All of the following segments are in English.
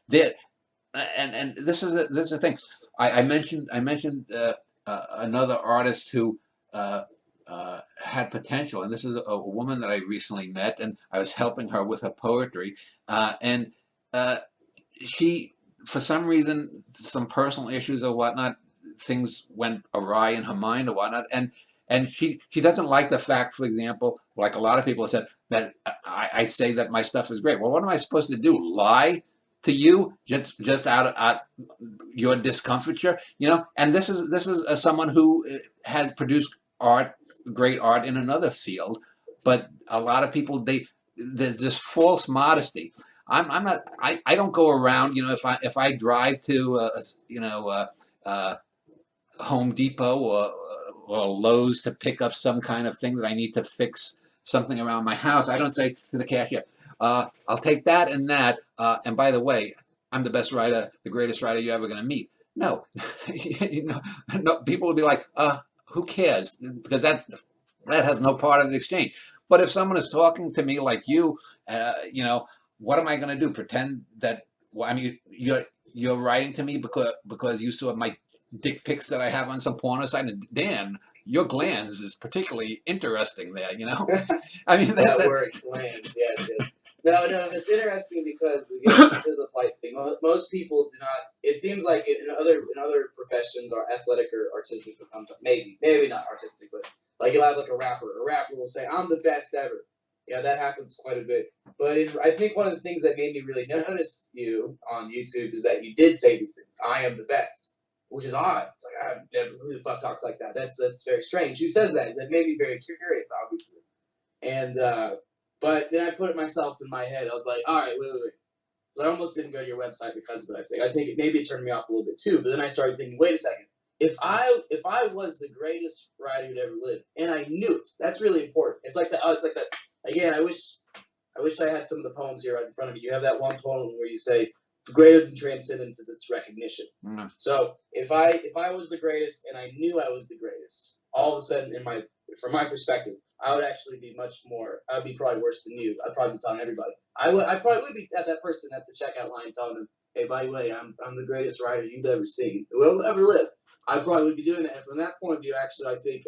there, and this is a thing. I mentioned another artist who had potential, and this is a woman that I recently met, and I was helping her with her poetry, and she, for some reason, some personal issues or whatnot, things went awry in her mind or whatnot, and she doesn't like the fact, for example, like a lot of people have said, that I'd say that my stuff is great. Well, what am I supposed to do? Lie to you just out your discomfiture, you know? And this is someone who has produced great art in another field, but a lot of people, there's this false modesty. I'm not. I don't go around. You know, if I drive to Home Depot or Lowe's to pick up some kind of thing that I need to fix something around my house, I don't say to the cashier, "I'll take that and that." And by the way, I'm the best writer, the greatest writer you're ever going to meet. No, no. People will be like, "Who cares?" Because that has no part of the exchange. But if someone is talking to me like you, what am I going to do? Pretend that? Well, I mean, you're writing to me because you saw my dick pics that I have on some porno site, and Dan, your glands is particularly interesting there. I mean that word glands, yes. No, it's interesting because again, this is a place thing. Most people do not. It seems like in other professions, or athletic or artistic, maybe not artistic, but like you'll have like a rapper. A rapper will say, "I'm the best ever." Yeah, that happens quite a bit. But I think one of the things that made me really notice you on YouTube is that you did say these things. "I am the best," which is odd. It's like, who the fuck talks like that? That's very strange. Who says that? That made me very curious, obviously. And but then I put it myself in my head. I was like, all right, wait. So I almost didn't go to your website because of it. I think maybe it turned me off a little bit too. But then I started thinking, wait a second. If I was the greatest writer who'd ever lived, and I knew it, that's really important. It's like that. Again, I wish I had some of the poems here right in front of me. You have that one poem where you say, "Greater than transcendence is its recognition." Mm. So if I was the greatest and I knew I was the greatest, all of a sudden, from my perspective, I would actually be much more. I'd be probably worse than you. I'd probably be telling everybody. I probably would be at that person at the checkout line telling them, "Hey, by the way, I'm the greatest writer you've ever seen, who will ever live." I probably would be doing that. And from that point of view, actually, I think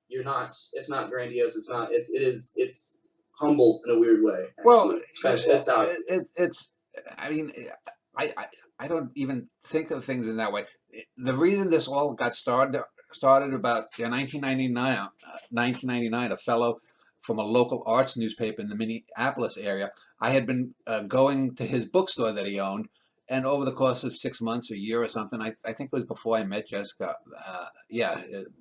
you're not. It's not grandiose. It's not. It's humble in a weird way. Actually. Well, that's how it's. I mean, I don't even think of things in that way. The reason this all got started about 1999. A fellow from a local arts newspaper in the Minneapolis area. I had been going to his bookstore that he owned, and over the course of 6 months, a year or something, I think it was before I met Jessica.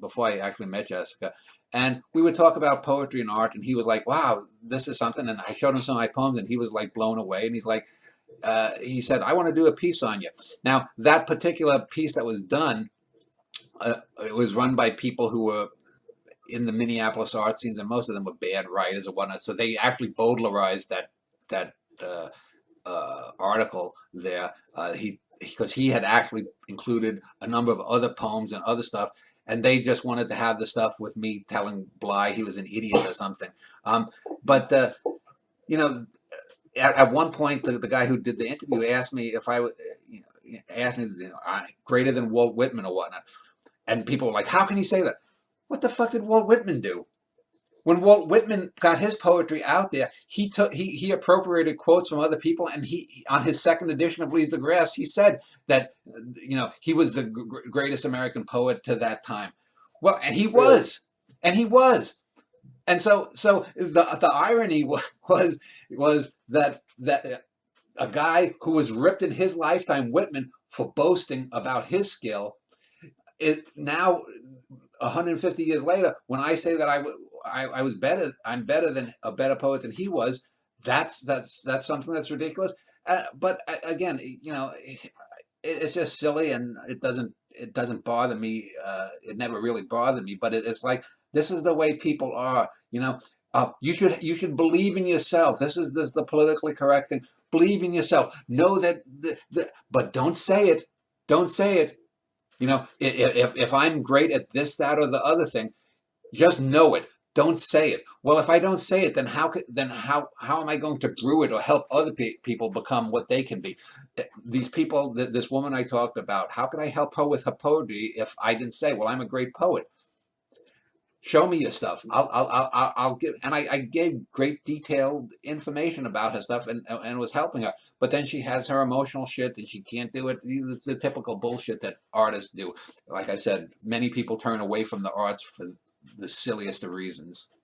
Before I actually met Jessica. And we would talk about poetry and art, and he was like, "Wow, this is something." And I showed him some of my poems, and he was like blown away. And he's like, he said, "I want to do a piece on you." Now, that particular piece that was done, it was run by people who were in the Minneapolis art scenes, and most of them were bad writers or whatnot. So they actually Baudelarized that article there. Because he had actually included a number of other poems and other stuff, and they just wanted to have the stuff with me telling Bly he was an idiot or something. But at one point, the guy who did the interview asked me if I would, asked me, greater than Walt Whitman or whatnot. And people were like, "How can he say that?" What the fuck did Walt Whitman do? When Walt Whitman got his poetry out there, he appropriated quotes from other people, and he, on his second edition of Leaves of Grass, he said that he was the greatest American poet to that time. Well, and he was, and so the irony was that a guy who was ripped in his lifetime, Whitman, for boasting about his skill, now 150 years later, when I say that I was better, I'm a better poet than he was. That's something that's ridiculous. But again, it's just silly, and it doesn't bother me. It never really bothered me. But it's like, this is the way people are. You should believe in yourself. This is the politically correct thing. Believe in yourself. Know that, but don't say it. Don't say it. If I'm great at this, that, or the other thing, just know it. Don't say it. Well, if I don't say it, then how am I going to brew it or help other people become what they can be? These people, this woman I talked about, how could I help her with her poetry if I didn't say, well, I'm a great poet? Show me your stuff. I'll give. And I gave great detailed information about her stuff and was helping her. But then she has her emotional shit and she can't do it. The typical bullshit that artists do. Like I said, many people turn away from the arts for the silliest of reasons.